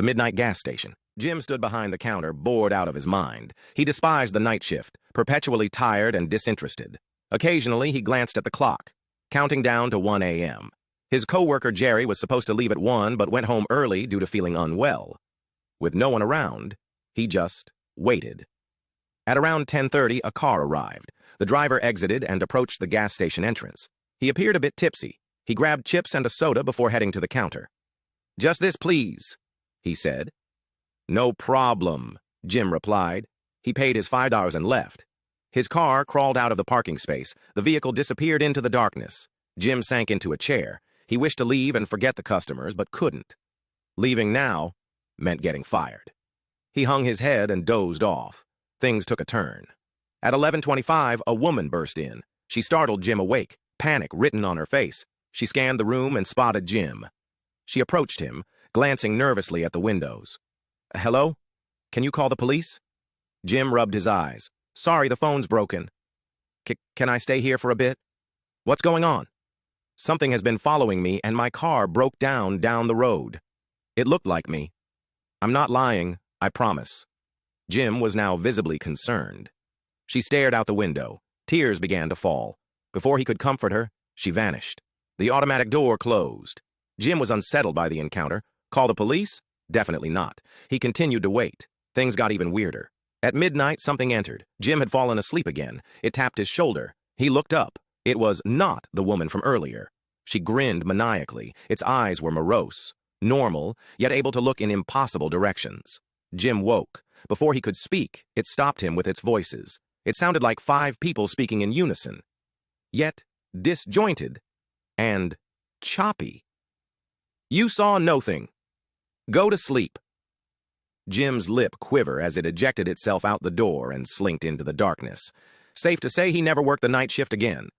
the midnight gas station. Jim stood behind the counter, bored out of his mind. He despised the night shift, perpetually tired and disinterested. Occasionally, he glanced at the clock, counting down to 1 a.m. His co-worker Jerry was supposed to leave at 1 but went home early due to feeling unwell. With no one around, he just waited. At around 10:30, a car arrived. The driver exited and approached the gas station entrance. He appeared a bit tipsy. He grabbed chips and a soda before heading to the counter. "Just this, please," he said. "No problem," Jim replied. He paid his $5 and left. His car crawled out of the parking space. The vehicle disappeared into the darkness. Jim sank into a chair. He wished to leave and forget the customers, but couldn't. Leaving now meant getting fired. He hung his head and dozed off. Things took a turn. At 11:25, a woman burst in. She startled Jim awake, panic written on her face. She scanned the room and spotted Jim. She approached him, glancing nervously at the windows. "Hello? Can you call the police?" Jim rubbed his eyes. "Sorry, the phone's broken." Can I stay here for a bit?" "What's going on?" "Something has been following me and my car broke down the road. It looked like me. I'm not lying, I promise." Jim was now visibly concerned. She stared out the window. Tears began to fall. Before he could comfort her, she vanished. The automatic door closed. Jim was unsettled by the encounter. Call the police? Definitely not. He continued to wait. Things got even weirder. At midnight, something entered. Jim had fallen asleep again. It tapped his shoulder. He looked up. It was not the woman from earlier. She grinned maniacally. Its eyes were morose, normal, yet able to look in impossible directions. Jim woke. Before he could speak, it stopped him with its voices. It sounded like 5 people speaking in unison, yet disjointed and choppy. "You saw nothing. Go to sleep." Jim's lip quivered as it ejected itself out the door and slinked into the darkness. Safe to say he never worked the night shift again.